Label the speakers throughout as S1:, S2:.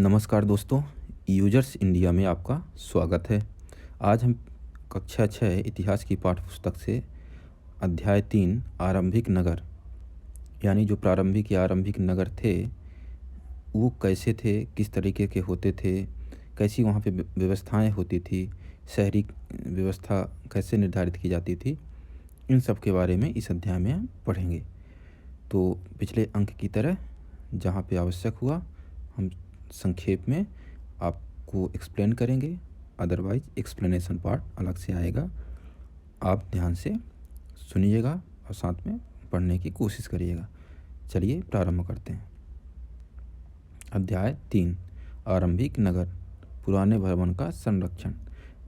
S1: नमस्कार दोस्तों, users India में आपका स्वागत है। आज हम कक्षा 6 इतिहास की पाठ्यपुस्तक से अध्याय 3 आरंभिक नगर, यानी जो प्रारंभिक या आरंभिक नगर थे, वो कैसे थे, किस तरीके के होते थे, कैसी वहाँ पे व्यवस्थाएं होती थी, शहरी व्यवस्था कैसे निर्धारित की जाती थी, इन सब के बारे में इस अध्याय में हम पढ़ेंगे। तो पिछले अंक की तरह जहाँ पे आवश्यक हुआ हम संक्षेप में आपको एक्सप्लेन करेंगे, अदरवाइज एक्सप्लेनेशन पार्ट अलग से आएगा। आप ध्यान से सुनिएगा और साथ में पढ़ने की कोशिश करिएगा। चलिए प्रारंभ करते हैं। अध्याय 3 आरंभिक नगर, पुराने भवन का संरक्षण।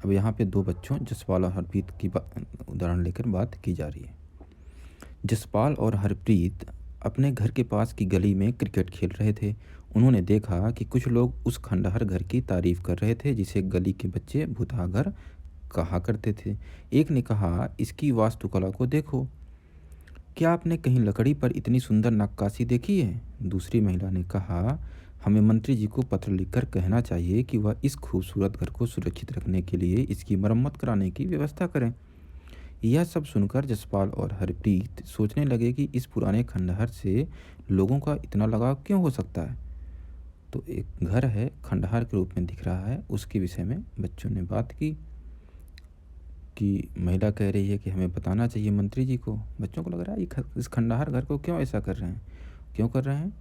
S1: अब यहाँ पे दो बच्चों जसपाल और हरप्रीत की उदाहरण लेकर बात की जा रही है। जसपाल और हरप्रीत अपने घर के पास की गली में क्रिकेट खेल रहे थे। उन्होंने देखा कि कुछ लोग उस खंडहर घर की तारीफ कर रहे थे जिसे गली के बच्चे भूतहा घर कहा करते थे। एक ने कहा, इसकी वास्तुकला को देखो, क्या आपने कहीं लकड़ी पर इतनी सुंदर नक्काशी देखी है? दूसरी महिला ने कहा, हमें मंत्री जी को पत्र लिखकर कहना चाहिए कि वह इस खूबसूरत घर को सुरक्षित रखने के लिए इसकी मरम्मत कराने की व्यवस्था करें। यह सब सुनकर जसपाल और हरप्रीत सोचने लगे कि इस पुराने खंडहर से लोगों का इतना लगाव क्यों हो सकता है। तो एक घर है, खंडहर के रूप में दिख रहा है, उसके विषय में बच्चों ने बात की कि महिला कह रही है कि हमें बताना चाहिए मंत्री जी को। बच्चों को लग रहा है इस खंडहर घर को क्यों ऐसा कर रहे हैं, क्यों कर रहे हैं?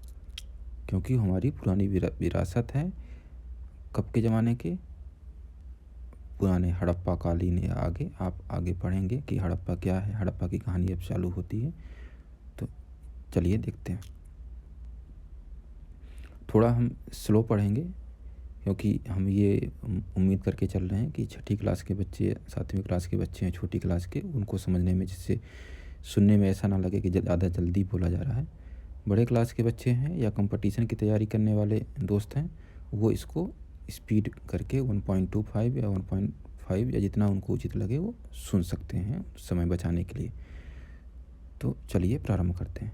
S1: क्योंकि हमारी पुरानी विरासत है। कब के ज़माने के? पुराने हड़प्पा कालीन या आगे आप आगे पढ़ेंगे कि हड़प्पा क्या है। हड़प्पा की कहानी अब चालू होती है। तो चलिए देखते हैं। थोड़ा हम स्लो पढ़ेंगे क्योंकि हम ये उम्मीद करके चल रहे हैं कि छठी क्लास के बच्चे, 7वीं क्लास के बच्चे हैं, छोटी क्लास के, उनको समझने में, जिससे सुनने में ऐसा ना लगे कि ज़्यादा जल्दी बोला जा रहा है। बड़े क्लास के बच्चे हैं या कंपटीशन की तैयारी करने वाले दोस्त हैं, वो इसको स्पीड करके 1.25 या 1.5 या जितना उनको उचित लगे वो सुन सकते हैं समय बचाने के लिए। तो चलिए प्रारंभ करते हैं।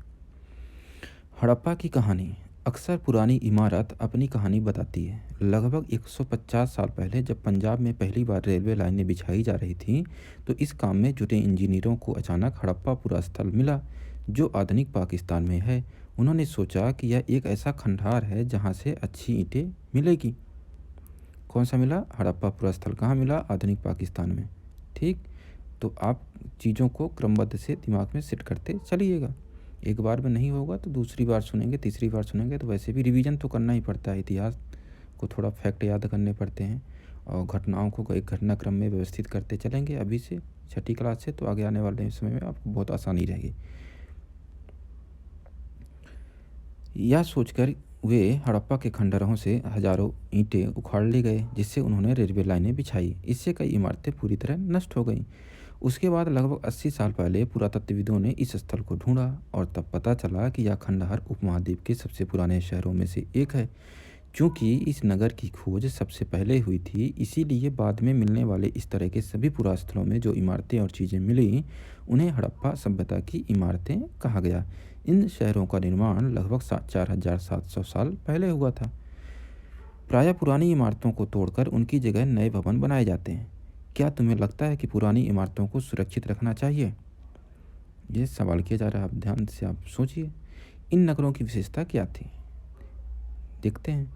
S1: हड़प्पा की कहानी। अक्सर पुरानी इमारत अपनी कहानी बताती है। लगभग 150 साल पहले जब पंजाब में पहली बार रेलवे लाइनें बिछाई जा रही थीं, तो इस काम में जुटे इंजीनियरों को अचानक हड़प्पा पुरा स्थल मिला, जो आधुनिक पाकिस्तान में है। उन्होंने सोचा कि यह एक ऐसा खंडहर है जहाँ से अच्छी ईंटें मिलेगी। कौन सा मिला? हड़प्पा पुरा स्थल कहाँ मिला? आधुनिक पाकिस्तान में। ठीक, तो आप चीज़ों को क्रमबद्ध से दिमाग में सेट करते चलिएगा। एक बार में नहीं होगा तो दूसरी बार सुनेंगे, तीसरी बार सुनेंगे, तो वैसे भी रिवीजन तो करना ही पड़ता है। इतिहास को थोड़ा फैक्ट याद करने पड़ते हैं और घटनाओं को एक घटनाक्रम में व्यवस्थित करते चलेंगे अभी से, छठी क्लास से, तो आगे आने वाले समय में आपको बहुत आसानी रहेगी। यह सोचकर वे हड़प्पा के खंडहरों से हजारों ईंटें उखाड़ ले गए, जिससे उन्होंने रेलवे लाइनें बिछाई। इससे कई इमारतें पूरी तरह नष्ट हो गईं। उसके बाद लगभग 80 साल पहले पुरातत्वविदों ने इस स्थल को ढूंढा और तब पता चला कि यह खंडहर उपमहाद्वीप के सबसे पुराने शहरों में से एक है। चूंकि इस नगर की खोज सबसे पहले हुई थी, इसीलिए बाद में मिलने वाले इस तरह के सभी पुरास्थलों में जो इमारतें और चीज़ें मिली, उन्हें हड़प्पा सभ्यता की इमारतें कहा गया। इन शहरों का निर्माण लगभग 4700 साल पहले हुआ था। प्रायः पुरानी इमारतों को तोड़कर उनकी जगह नए भवन बनाए जाते हैं। क्या तुम्हें लगता है कि पुरानी इमारतों को सुरक्षित रखना चाहिए? ये सवाल किया जा रहा है। आप ध्यान से आप सोचिए, इन नगरों की विशेषता क्या थी? देखते हैं।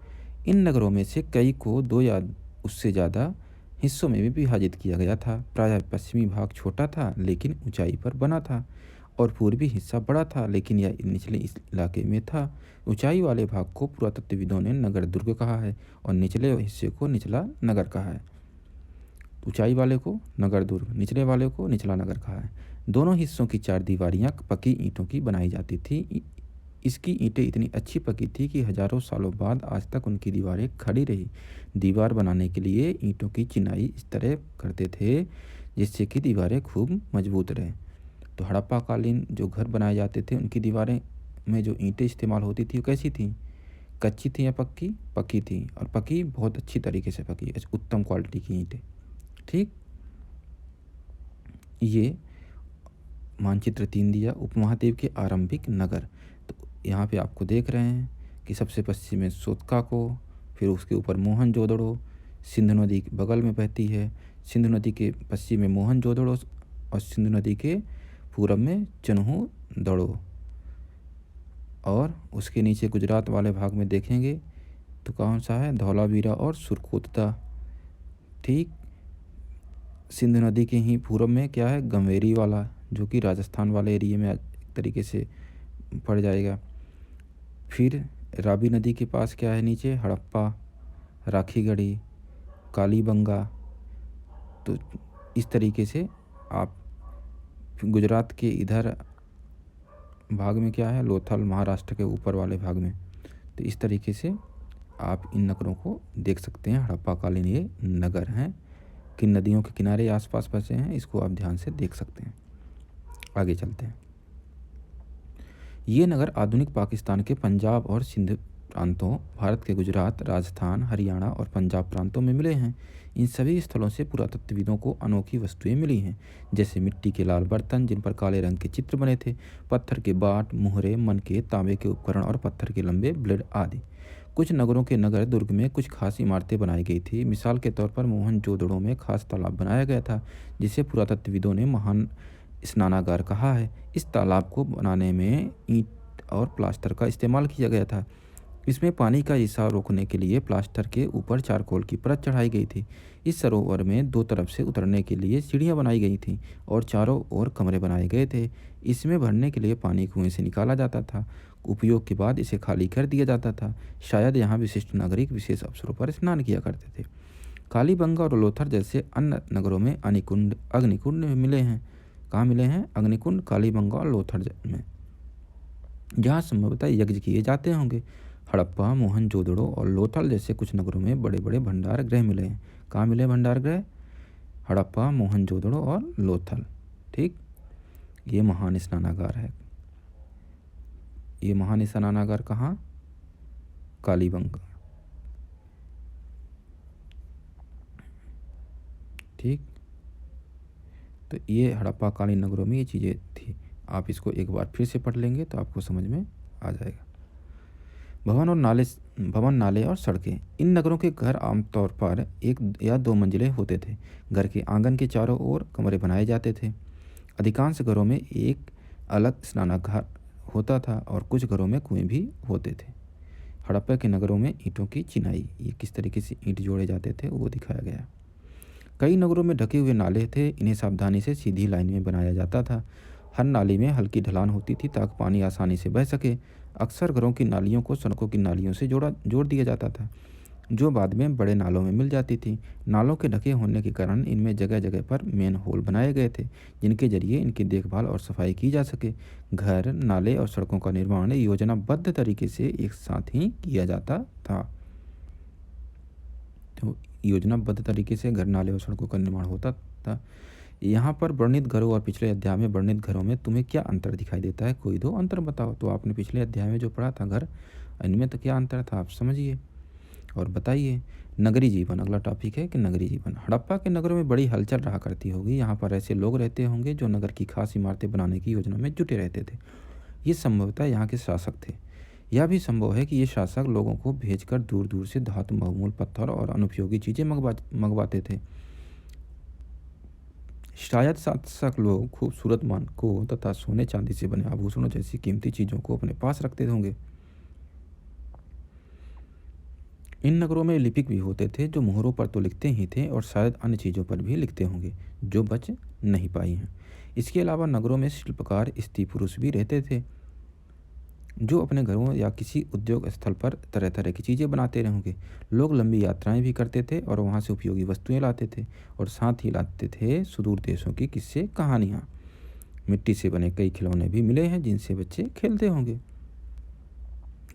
S1: इन नगरों में से कई को 2 या उससे ज़्यादा हिस्सों में भी विभाजित किया गया था। प्रायः पश्चिमी भाग छोटा था लेकिन ऊंचाई पर बना था, और पूर्वी हिस्सा बड़ा था लेकिन यह निचले इस इलाके में था। ऊंचाई वाले भाग को पुरातत्वविदों ने नगर दुर्ग कहा है और निचले हिस्से को निचला नगर कहा है। ऊंचाई वाले को नगर दुर्ग, निचले वाले को निचला नगर कहा है। दोनों हिस्सों की 4 दीवारियां पक्की ईंटों की बनाई जाती थी। इसकी ईंटें इतनी अच्छी पकी थी कि हजारों सालों बाद आज तक उनकी दीवारें खड़ी रही। दीवार बनाने के लिए ईंटों की चिनाई इस तरह करते थे जिससे कि दीवारें खूब मजबूत रहे। तो हड़प्पा कालीन जो घर बनाए जाते थे, उनकी दीवारें में जो ईंटें इस्तेमाल होती थी वो कैसी थी? कच्ची थी या पक्की? पक्की थी, और पक्की बहुत अच्छी तरीके से पकी, उत्तम क्वालिटी की ईंटें। ठीक, ये मानचित्र 3 दिया, उपमहाद्वीप के आरंभिक नगर। तो यहाँ पे आपको देख रहे हैं कि सबसे पश्चिम में सोतका को, फिर उसके ऊपर मोहनजोदड़ो, सिंध नदी के बगल में बहती है। सिंधु नदी के पश्चिम में मोहनजोदड़ो और सिंधु नदी के पूरब में चन्हू दड़ो। और उसके नीचे गुजरात वाले भाग में देखेंगे तो कौन सा है, धौलावीरा और सुरकोतदा। ठीक, सिंधु नदी के ही पूरब में क्या है, गंवेरी वाला, जो कि राजस्थान वाले एरिया में एक तरीके से पड़ जाएगा। फिर रावी नदी के पास क्या है नीचे, हड़प्पा, राखीगढ़ी, कालीबंगा। तो इस तरीके से आप गुजरात के इधर भाग में क्या है, लोथल, महाराष्ट्र के ऊपर वाले भाग में। तो इस तरीके से आप इन नगरों को देख सकते हैं। हड़प्पाकालीन ये नगर हैं, किन नदियों के किनारे आसपास बसे हैं, इसको आप ध्यान से देख सकते हैं। आगे चलते हैं। ये नगर आधुनिक पाकिस्तान के पंजाब और सिंध प्रांतों, भारत के गुजरात, राजस्थान, हरियाणा और पंजाब प्रांतों में मिले हैं। इन सभी स्थलों से पुरातत्वविदों को अनोखी वस्तुएं मिली हैं, जैसे मिट्टी के लाल बर्तन जिन पर काले रंग के चित्र बने थे, पत्थर के बाट, मुहरे, मनके, तांबे के उपकरण और पत्थर के लंबे ब्लेड आदि। कुछ नगरों के नगर दुर्ग में कुछ खास इमारतें बनाई गई थी। मिसाल के तौर पर मोहनजोदड़ो में खास तालाब बनाया गया था, जिसे पुरातत्वविदों ने महान स्नानागार कहा है। इस तालाब को बनाने में ईंट और प्लास्टर का इस्तेमाल किया गया था। इसमें पानी का रिसाव रोकने के लिए प्लास्टर के ऊपर चारकोल की परत चढ़ाई गई थी। इस सरोवर में दो तरफ से उतरने के लिए सीढ़ियां बनाई गई थीं और चारों ओर कमरे बनाए गए थे। इसमें भरने के लिए पानी कुएं से निकाला जाता था। उपयोग के बाद इसे खाली कर दिया जाता था। शायद यहाँ विशिष्ट नागरिक विशेष अवसरों पर स्नान किया करते थे। कालीबंगा और लोथर जैसे अन्य नगरों में अग्निकुंड अग्निकुंड मिले हैं। कहाँ मिले हैं? अग्निकुंड कालीबंगा और लोथर में, जहाँ संभवतः यज्ञ किए जाते होंगे। हड़प्पा, मोहनजोदड़ो और लोथल जैसे कुछ नगरों में बड़े बड़े भंडार गृह मिले हैं। कहाँ मिले भंडार गृह? हड़प्पा, मोहनजोदड़ो और लोथल। ठीक, ये महान स्नानागार है। ये महान स्नानागार कहाँ? कालीबंगा। ठीक, तो ये हड़प्पा कालीन नगरों में ये चीज़ें थी। आप इसको एक बार फिर से पढ़ लेंगे तो आपको समझ में आ जाएगा। भवन, नाले और सड़कें। इन नगरों के घर आमतौर पर एक या दो मंजिले होते थे। घर के आंगन के चारों ओर कमरे बनाए जाते थे। अधिकांश घरों में एक अलग स्नानागार होता था और कुछ घरों में कुएं भी होते थे। हड़प्पा के नगरों में ईंटों की चिनाई, ये किस तरीके से ईंट जोड़े जाते थे वो दिखाया गया। कई नगरों में ढके हुए नाले थे। इन्हें सावधानी से सीधी लाइन में बनाया जाता था। हर नाली में हल्की ढलान होती थी ताकि पानी आसानी से बह सके। अक्सर घरों की नालियों को सड़कों की नालियों से जोड़ दिया जाता था, जो बाद में बड़े नालों में मिल जाती थी। नालों के ढके होने के कारण इनमें जगह जगह पर मेन होल बनाए गए थे, जिनके जरिए इनकी देखभाल और सफाई की जा सके। घर, नाले और सड़कों का निर्माण योजनाबद्ध तरीके से एक साथ ही किया जाता था। तो योजनाबद्ध तरीके से घर, नाले और सड़कों का निर्माण होता था। यहाँ पर वर्णित घरों और पिछले अध्याय में वर्णित घरों में तुम्हें क्या अंतर दिखाई देता है? कोई दो अंतर बताओ। तो आपने पिछले अध्याय में जो पढ़ा था घर, इनमें तो क्या अंतर था आप समझिए और बताइए। नगरी जीवन अगला टॉपिक है कि नगरी जीवन। हड़प्पा के नगरों में बड़ी हलचल रहा करती होगी। यहाँ पर ऐसे लोग रहते होंगे जो नगर की खास इमारतें बनाने की योजना में जुटे रहते थे। ये संभवतः यहाँ के शासक थे। यह भी संभव है कि ये शासक लोगों को भेजकर दूर दूर से धातु, बहुमूल्य पत्थर और अनुपयोगी चीज़ें मंगवाते थे। शायद शासक लोग खूबसूरत मानकों तथा सोने चांदी से बने आभूषणों जैसी कीमती चीज़ों को अपने पास रखते होंगे। इन नगरों में लिपिक भी होते थे जो मोहरों पर तो लिखते ही थे और शायद अन्य चीज़ों पर भी लिखते होंगे जो बच नहीं पाई हैं। इसके अलावा नगरों में शिल्पकार, स्त्री पुरुष भी रहते थे जो अपने घरों या किसी उद्योग स्थल पर तरह तरह की चीज़ें बनाते रहेंगे। लोग लंबी यात्राएं भी करते थे और वहाँ से उपयोगी वस्तुएं लाते थे और साथ ही लाते थे सुदूर देशों की किस्से, कहानियाँ। मिट्टी से बने कई खिलौने भी मिले हैं जिनसे बच्चे खेलते होंगे।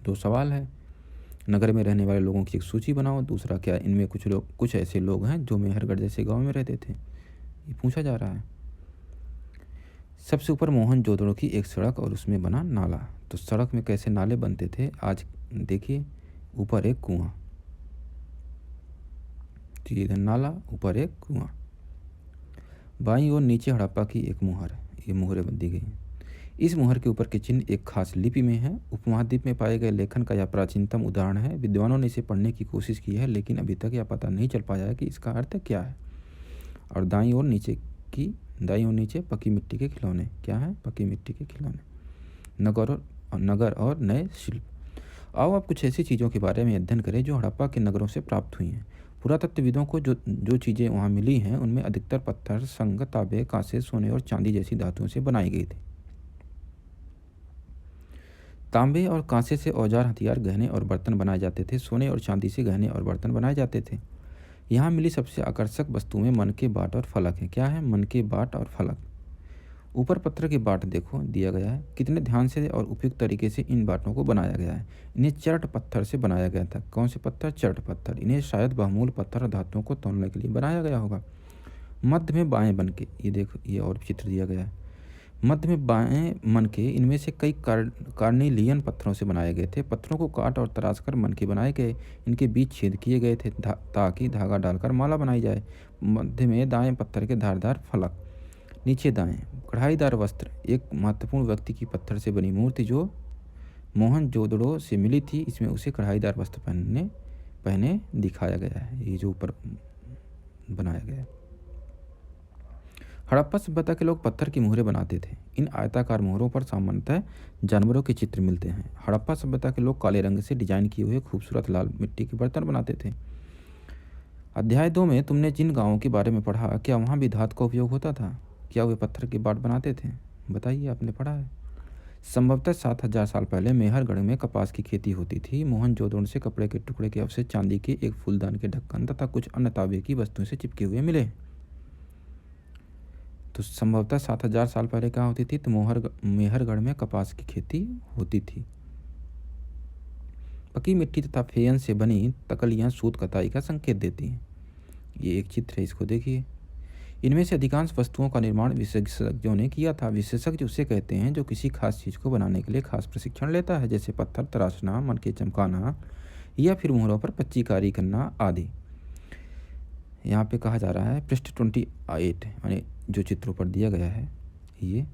S1: दो सवाल है, नगर में रहने वाले लोगों की एक सूची बनाओ। दूसरा, क्या इनमें कुछ ऐसे लोग हैं जो मेहरगढ़ जैसे गाँव में रहते थे? ये पूछा जा रहा है। सबसे ऊपर मोहनजोदड़ो की एक सड़क और उसमें बना नाला। तो सड़क में कैसे नाले बनते थे आज देखिए। ऊपर एक कुआं, तो इधर नाला, ऊपर एक कुआं। बाईं ओर नीचे हड़प्पा की एक मुहर, ये मुहरें बन दी गई। इस मुहर के ऊपर के चिन्ह एक खास लिपि में है। उपमहाद्वीप में पाए गए लेखन का यह प्राचीनतम उदाहरण है। विद्वानों ने इसे पढ़ने की कोशिश की है, लेकिन अभी तक यह पता नहीं चल पाया है कि इसका अर्थ क्या है। और दाईं ओर नीचे पक्की मिट्टी के खिलौने। क्या है? पक्की मिट्टी के खिलौने। नगर और नए शिल्प। आओ अब कुछ ऐसी चीज़ों के बारे में अध्ययन करें जो हड़प्पा के नगरों से प्राप्त हुई हैं। पुरातत्वविदों को जो चीज़ें वहाँ मिली हैं उनमें अधिकतर पत्थर, संग, तांबे, कांसे, सोने और चांदी जैसी धातुओं से बनाई गई थी। तांबे और कांसे से औजार, हथियार, गहने और बर्तन बनाए जाते थे। सोने और चांदी से गहने और बर्तन बनाए जाते थे। यहाँ मिली सबसे आकर्षक वस्तु में मन के बाट और फलक है। क्या है? मन के बाट और फलक। ऊपर पत्थर के बाट देखो दिया गया है। कितने ध्यान से और उपयुक्त तरीके से इन बाटों को बनाया गया है। इन्हें चर्ट पत्थर से बनाया गया था। कौन से पत्थर? चर्ट पत्थर। इन्हें शायद बहुमूल्य पत्थर और धातुओं को तोड़ने के लिए बनाया गया होगा। मध्य में बाएं बन के, ये देखो, ये और चित्र दिया गया है। मध्य में बाएं मन के इनमें से कई कार्निलियन पत्थरों से बनाए गए थे। पत्थरों को काट और तराश कर मन के बनाए गए। इनके बीच छेद किए गए थे ताकि धागा डालकर माला बनाई जाए। मध्य में दाएं पत्थर के धारदार फलक। नीचे दाएं कढ़ाईदार वस्त्र। एक महत्वपूर्ण व्यक्ति की पत्थर से बनी मूर्ति जो मोहनजोदड़ो से मिली थी, इसमें उसे कढ़ाईदार वस्त्र पहने दिखाया गया है। ये जो ऊपर बनाया गया है। हड़प्पा सभ्यता के लोग पत्थर की मुहरें बनाते थे। इन आयताकार मुहरों पर सामान्यतः जानवरों के चित्र मिलते हैं। हड़प्पा सभ्यता के लोग काले रंग से डिजाइन किए हुए खूबसूरत लाल मिट्टी के बर्तन बनाते थे। अध्याय 2 में तुमने जिन गांवों के बारे में पढ़ा, क्या वहाँ भी धातु का उपयोग होता था? क्या वे पत्थर के बाट बनाते थे? बताइए, आपने पढ़ा है। संभवतः 7000 साल पहले मेहरगढ़ में कपास की खेती होती थी। मोहनजोदड़ो से कपड़े के टुकड़े के अवशेष चांदी के एक फूलदान के ढक्कन तथा कुछ अन्य तांबे की वस्तुओं से चिपके हुए मिले। तो संभवतः 7000 साल पहले क्या होती थी? तो मेहरगढ़ में कपास की खेती होती थी। पक्की मिट्टी तथा फेयन से बनी तकलियां सूत कताई का संकेत देती हैं। ये एक चित्र है, इसको देखिए। इनमें से अधिकांश वस्तुओं का निर्माण विशेषज्ञों ने किया था। विशेषज्ञ उसे कहते हैं जो किसी खास चीज़ को बनाने के लिए खास प्रशिक्षण लेता है, जैसे पत्थर तराशना, मन के चमकाना या फिर मुहरों पर पच्चीकारी करना आदि। यहाँ पे कहा जा रहा है पृष्ठ 28, यानी जो चित्रों पर दिया गया है, ये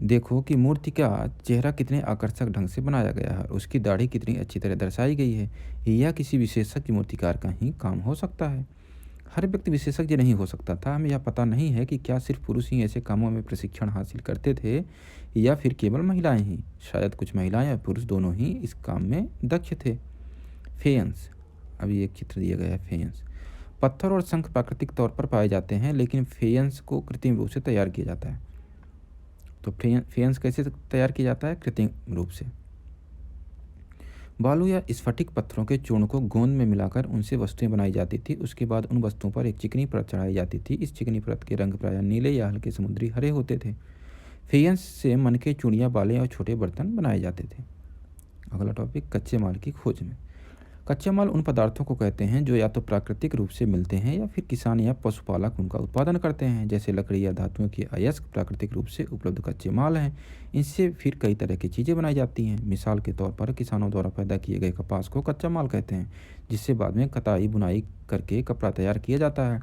S1: देखो कि मूर्ति का चेहरा कितने आकर्षक ढंग से बनाया गया है। उसकी दाढ़ी कितनी अच्छी तरह दर्शाई गई है। यह किसी विशेषज्ञ मूर्तिकार का ही काम हो सकता है। हर व्यक्ति विशेषज्ञ नहीं हो सकता था। हमें यह पता नहीं है कि क्या सिर्फ पुरुष ही ऐसे कामों में प्रशिक्षण हासिल करते थे या फिर केवल महिलाएं ही। शायद कुछ महिलाएं या पुरुष दोनों ही इस काम में दक्ष थे। फेयंस, अभी एक चित्र दिया गया है। फेयंस पत्थर और शंख प्राकृतिक तौर पर पाए जाते हैं, लेकिन फेयंस को कृत्रिम रूप से तैयार किया जाता है। तो फेयंस कैसे तैयार किया जाता है? कृत्रिम रूप से। बालू या स्फटिक पत्थरों के चूर्ण को गोंद में मिलाकर उनसे वस्तुएं बनाई जाती थी। उसके बाद उन वस्तुओं पर एक चिकनी परत चढ़ाई जाती थी। इस चिकनी परत के रंग प्रायः नीले या हल्के समुद्री हरे होते थे। फेयंस से मन के चूड़ियाँ, बाले और छोटे बर्तन बनाए जाते थे। अगला टॉपिक, कच्चे माल की खोज में। कच्चा माल उन पदार्थों को कहते हैं जो या तो प्राकृतिक रूप से मिलते हैं या फिर किसान या पशुपालक उनका उत्पादन करते हैं, जैसे लकड़ी या धातुओं की अयस्क प्राकृतिक रूप से उपलब्ध कच्चे माल हैं। इनसे फिर कई तरह की चीज़ें बनाई जाती हैं। मिसाल के तौर पर किसानों द्वारा पैदा किए गए कपास को कच्चा माल कहते हैं, जिससे बाद में कताई बुनाई करके कपड़ा तैयार किया जाता है।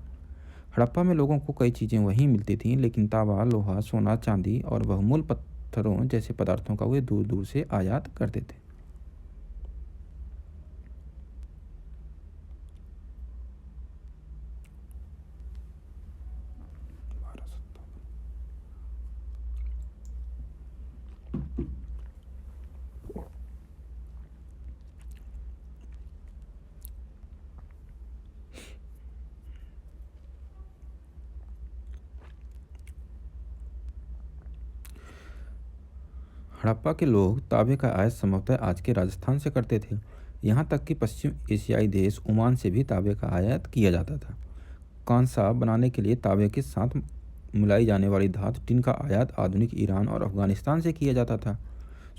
S1: हड़प्पा में लोगों को कई चीज़ें वहीं मिलती थीं, लेकिन तांबा, लोहा, सोना, चांदी और बहुमूल्य पत्थरों जैसे पदार्थों का वे दूर दूर से आयात करते थे। हड़प्पा के लोग तांबे का आयात संभवतः आज के राजस्थान से करते थे। यहाँ तक कि पश्चिम एशियाई देश ओमान से भी तांबे का आयात किया जाता था। कांसा बनाने के लिए तांबे के साथ मिलाई जाने वाली धातु टिन का आयात आधुनिक ईरान और अफगानिस्तान से किया जाता था।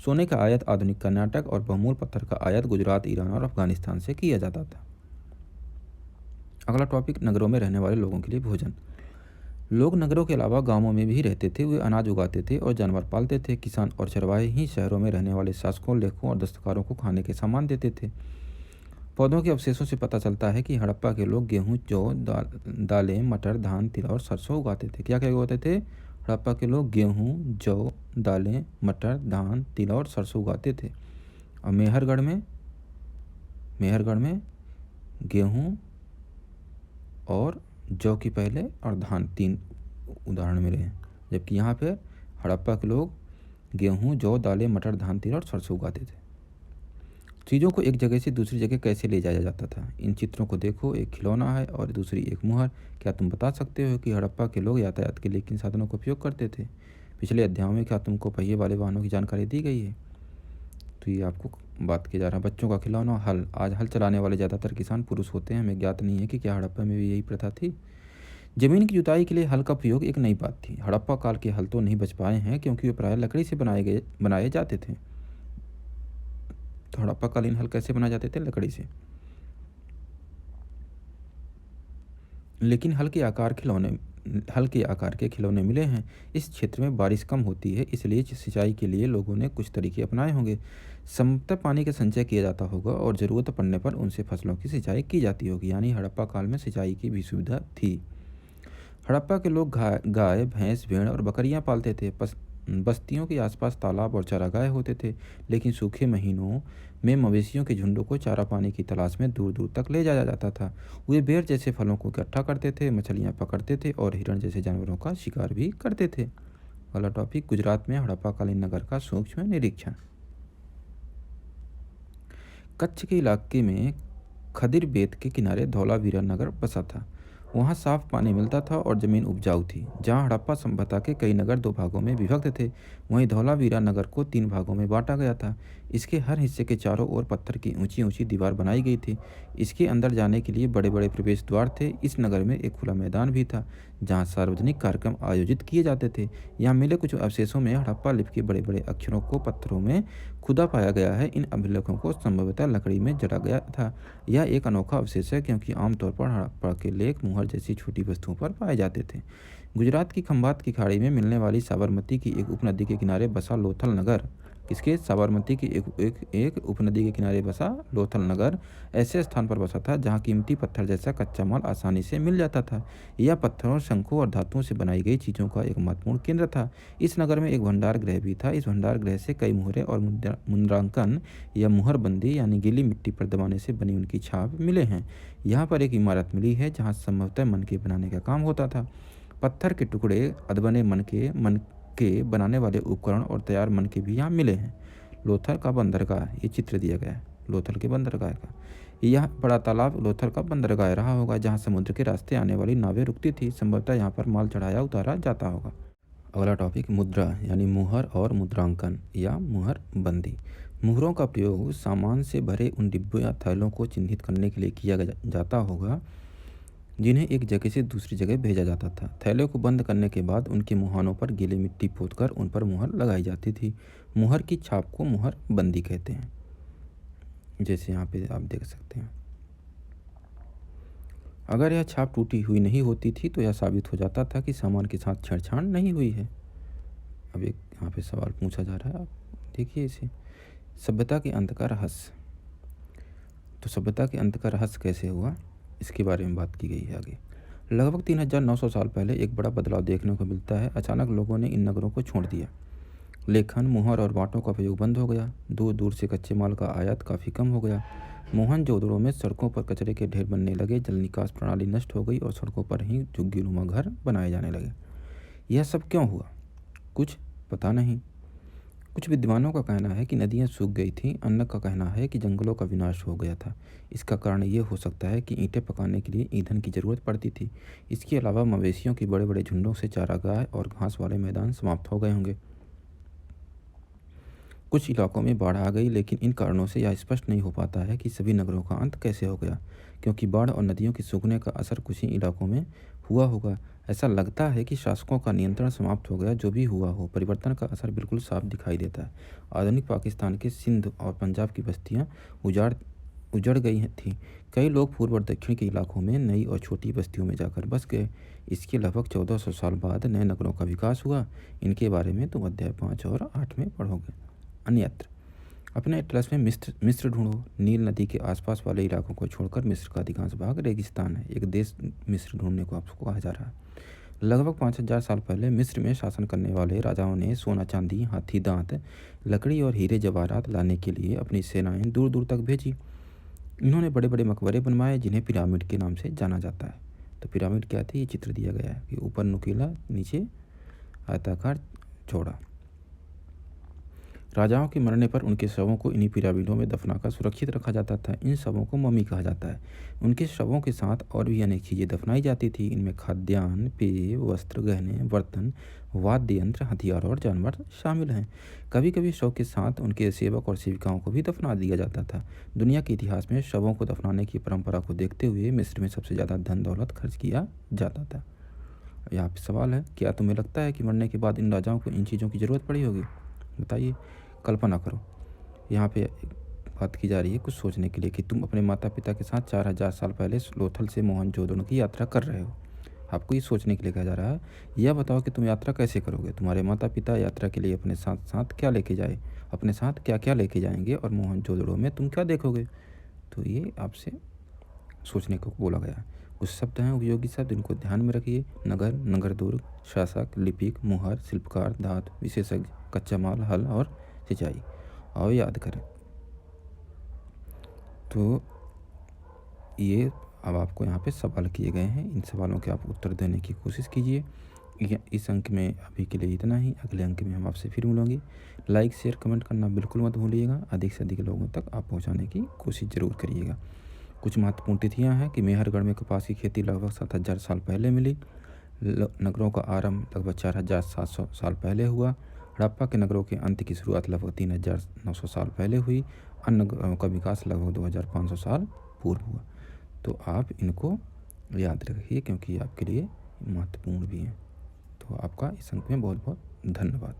S1: सोने का आयात आधुनिक कर्नाटक और बहुमूल्य पत्थर का आयात गुजरात, ईरान और अफगानिस्तान से किया जाता था। अगला टॉपिक, नगरों में रहने वाले लोगों के लिए भोजन। लोग नगरों के अलावा गांवों में भी रहते थे। वे अनाज उगाते थे और जानवर पालते थे। किसान और चरवाहे ही शहरों में रहने वाले शासकों, लेखकों और दस्तकारों को खाने के सामान देते थे। पौधों के अवशेषों से पता चलता है कि हड़प्पा के लोग गेहूं, जौ, दालें, मटर, धान, तिल और सरसों उगाते थे। क्या क्या उगाते थे? हड़प्पा के लोग गेहूँ, जौ, दालें, मटर, धान, तिल और सरसों उगाते थे। और मेहरगढ़ में गेहूँ और जौ की पहले और धान 3 उदाहरण मिले हैं, जबकि यहाँ पे हड़प्पा के लोग गेहूँ, जौ, दालें, मटर, धान, तिल और सरसों उगाते थे। चीज़ों को एक जगह से दूसरी जगह कैसे ले जाया जाता था? इन चित्रों को देखो, एक खिलौना है और दूसरी एक मुहर। क्या तुम बता सकते हो कि हड़प्पा के लोग यातायात के लिए किन साधनों का उपयोग करते थे? पिछले अध्यायों में क्या तुमको पहिए वाले वाहनों की जानकारी दी गई है? तो ये आपको बात किया जा रहा है बच्चों का खिलौना हल। आज हल चलाने वाले ज़्यादातर किसान पुरुष होते हैं। हमें ज्ञात नहीं है कि क्या हड़प्पा में भी यही प्रथा थी। जमीन की जुताई के लिए हल का प्रयोग एक नई बात थी। हड़प्पा काल के हल तो नहीं बच पाए हैं क्योंकि वे प्रायः लकड़ी से बनाए जाते थे। तो हड़प्पा कालीन हल कैसे बनाए जाते थे? लकड़ी से। लेकिन हल के आकार के खिलौने मिले हैं। इस क्षेत्र में बारिश कम होती है, इसलिए सिंचाई के लिए लोगों ने कुछ तरीके अपनाए होंगे। समतल पानी का संचय किया जाता होगा और ज़रूरत पड़ने पर उनसे फसलों की सिंचाई की जाती होगी। यानी हड़प्पा काल में सिंचाई की भी सुविधा थी। हड़प्पा के लोग गाय, भैंस, भेड़ और बकरियां पालते थे। बस्तियों के आसपास तालाब और चारागाह होते थे, लेकिन सूखे महीनों में मवेशियों के झुंडों को चारा पानी की तलाश में दूर दूर तक ले जाया जाता था। वे बेर जैसे फलों को इकट्ठा करते थे, मछलियां पकड़ते थे और हिरण जैसे जानवरों का शिकार भी करते थे। अगला टॉपिक, गुजरात में हड़प्पा कालीन नगर का सूक्ष्म निरीक्षण। कच्छ के इलाके में खदिर बेत के किनारे धौलावीरा नगर बसा था। वहाँ साफ पानी मिलता था और ज़मीन उपजाऊ थी। जहाँ हड़प्पा सभ्यता के कई नगर 2 भागों में विभक्त थे, वहीं धौलावीरा नगर को 3 भागों में बांटा गया था। इसके हर हिस्से के चारों ओर पत्थर की ऊंची ऊंची दीवार बनाई गई थी। इसके अंदर जाने के लिए बड़े बड़े प्रवेश द्वार थे। इस नगर में एक खुला मैदान भी था जहाँ सार्वजनिक कार्यक्रम आयोजित किए जाते थे। यहाँ मिले कुछ अवशेषों में हड़प्पा लिपि के बड़े बड़े अक्षरों को पत्थरों में खुदा पाया गया है। इन अभिलेखों को संभवतः लकड़ी में जड़ा गया था। यह एक अनोखा अवशेष है क्योंकि आमतौर पर हड़प्पा के लेख मुहर जैसी छोटी वस्तुओं पर पाए जाते थे। गुजरात की खंभात की खाड़ी में मिलने वाली साबरमती की एक उपनदी के किनारे बसा लोथल नगर साबरमती की एक उपनदी के किनारे बसा लोथल नगर ऐसे स्थान पर बसा था जहाँ कीमती पत्थर जैसा कच्चा माल आसानी से मिल जाता था। यह पत्थरों, शंखों और धातुओं से बनाई गई चीज़ों का एक महत्वपूर्ण केंद्र था। इस नगर में एक भंडार गृह भी था। इस भंडार गृह से कई मुहरें और मुद्रांकन या मुहरबंदी यानी गीली मिट्टी पर दबाने से बनी उनकी छाप मिले हैं। यहाँ पर एक इमारत मिली है जहाँ संभवतः मनके बनाने का काम होता था। पत्थर के टुकड़े, अधबने मन के बनाने वाले उपकरण और तैयार मन के भी यहाँ मिले हैं। लोथल का बंदरगाह, ये चित्र दिया गया है लोथल के बंदरगाह का। यह बड़ा तालाब लोथल का बंदरगाह रहा होगा जहाँ समुद्र के रास्ते आने वाली नावें रुकती थी। संभवतः यहाँ पर माल चढ़ाया उतारा जाता होगा। अगला टॉपिक, मुद्रा यानी मुहर और मुद्रांकन या मुहर बंदी। मुहरों का प्रयोग सामान से भरे उन डिब्बों या थैलों को चिन्हित करने के लिए किया जाता होगा जिन्हें एक जगह से दूसरी जगह भेजा जाता था। थैले को बंद करने के बाद उनके मुहानों पर गीली मिट्टी पोतकर उन पर मुहर लगाई जाती थी। मुहर की छाप को मुहर बंदी कहते हैं, जैसे यहाँ पे आप देख सकते हैं। अगर यह छाप टूटी हुई नहीं होती थी तो यह साबित हो जाता था कि सामान के साथ छेड़छाड़ नहीं हुई है। अब एक यहाँ पे सवाल पूछा जा रहा है, आप देखिए इसे। सभ्यता के अंत का रहस्य। तो सभ्यता के अंत का रहस्य कैसे हुआ, इसके बारे में बात की गई है आगे। लगभग 3900 साल पहले एक बड़ा बदलाव देखने को मिलता है। अचानक लोगों ने इन नगरों को छोड़ दिया। लेखन, मुहर और बाँटों का प्रयोग बंद हो गया। दूर दूर से कच्चे माल का आयात काफ़ी कम हो गया। मोहनजोदड़ो में सड़कों पर कचरे के ढेर बनने लगे। जल निकास प्रणाली नष्ट हो गई और सड़कों पर ही झुग्गीनुमा घर बनाए जाने लगे। यह सब क्यों हुआ, कुछ पता नहीं। कुछ विद्वानों का कहना है कि नदियाँ सूख गई थीं। अन्य का कहना है कि जंगलों का विनाश हो गया था। इसका कारण ये हो सकता है कि ईंटें पकाने के लिए ईंधन की ज़रूरत पड़ती थी। इसके अलावा मवेशियों के बड़े बड़े झुंडों से चारागाह और घास वाले मैदान समाप्त हो गए होंगे। कुछ इलाकों में बाढ़ आ गई, लेकिन इन कारणों से यह स्पष्ट नहीं हो पाता है कि सभी नगरों का अंत कैसे हो गया, क्योंकि बाढ़ और नदियों के सूखने का असर कुछ ही इलाकों में हुआ होगा। ऐसा लगता है कि शासकों का नियंत्रण समाप्त हो गया। जो भी हुआ हो, परिवर्तन का असर बिल्कुल साफ दिखाई देता है। आधुनिक पाकिस्तान के सिंध और पंजाब की बस्तियाँ उजड़ गई थीं। कई लोग पूर्व और दक्षिण के इलाकों में नई और छोटी बस्तियों में जाकर बस गए। इसके लगभग 1400 साल बाद नए नगरों का विकास हुआ। इनके बारे में तुम अध्याय 5 और 8 में पढ़ोगे। अन्यत्र अपने एटलस में मिस्र ढूंढो। नील नदी के आसपास वाले इलाकों को छोड़कर मिस्र का अधिकांश भाग रेगिस्तान है। एक देश मिस्र ढूंढने को आपको कहा जा रहा है। लगभग 5000 साल पहले मिस्र में शासन करने वाले राजाओं ने सोना चांदी, हाथी दांत, लकड़ी और हीरे जवाहरात लाने के लिए अपनी सेनाएं दूर दूर तक भेजी। इन्होंने बड़े बड़े मकबरे बनवाए जिन्हें पिरामिड के नाम से जाना जाता है। तो पिरामिड क्या थी, ये चित्र दिया गया है कि ऊपर नुकीला, नीचे आयताकार, चौड़ा। राजाओं के मरने पर उनके शवों को इन्हीं पिरामिडों में दफनाकर सुरक्षित रखा जाता था। इन शवों को मम्मी कहा जाता है। उनके शवों के साथ और भी अनेक चीज़ें दफनाई जाती थी। इनमें खाद्यान्न, पेय, वस्त्र, गहने, बर्तन, वाद्य यंत्र, हथियार और जानवर शामिल हैं। कभी कभी शव के साथ उनके सेवक और सेविकाओं को भी दफना दिया जाता था। दुनिया के इतिहास में शवों को दफनाने की परंपरा को देखते हुए मिस्र में सबसे ज़्यादा धन दौलत खर्च किया जाता था। यहाँ पे सवाल है, क्या तुम्हें लगता है कि मरने के बाद इन राजाओं को इन चीज़ों की ज़रूरत पड़ी होगी? बताइए, कल्पना करो। यहाँ पे बात की जा रही है कुछ सोचने के लिए कि तुम अपने माता पिता के साथ 4000 साल पहले लोथल से मोहनजोदड़ो की यात्रा कर रहे हो। आपको ये सोचने के लिए कहा जा रहा है, यह बताओ कि तुम यात्रा कैसे करोगे। तुम्हारे माता पिता यात्रा के लिए अपने साथ साथ क्या लेके जाए, अपने साथ क्या क्या लेके जाएंगे और मोहनजोदड़ो में तुम क्या देखोगे। तो ये आपसे सोचने को बोला गया है। कुछ शब्द हैं उपयोगी शब्द, इनको ध्यान में रखिए। नगर, नगरदुर्ग, शासक, लिपिक, मुहर, शिल्पकार, धातु विशेषज्ञ, कच्चा माल, हल और सिंचाई। और याद करें। तो ये अब आपको यहाँ पे सवाल किए गए हैं, इन सवालों के आप उत्तर देने की कोशिश कीजिए। इस अंक में अभी के लिए इतना ही। अगले अंक में हम आपसे फिर मिलेंगे। लाइक, शेयर, कमेंट करना बिल्कुल मत भूलिएगा। अधिक से अधिक लोगों तक आप पहुँचाने की कोशिश ज़रूर करिएगा। कुछ महत्वपूर्ण तिथियाँ हैं कि मेहरगढ़ में कपास की खेती लगभग 7000 साल पहले मिली। नगरों का आरंभ लगभग 4700 साल पहले हुआ। हड़प्पा के नगरों के अंत की शुरुआत लगभग 3900 साल पहले हुई। अन्य नगरों का विकास लगभग 2500 साल पूर्व हुआ। तो आप इनको याद रखिए क्योंकि आपके लिए महत्वपूर्ण भी हैं। तो आपका इस अंक में बहुत बहुत धन्यवाद।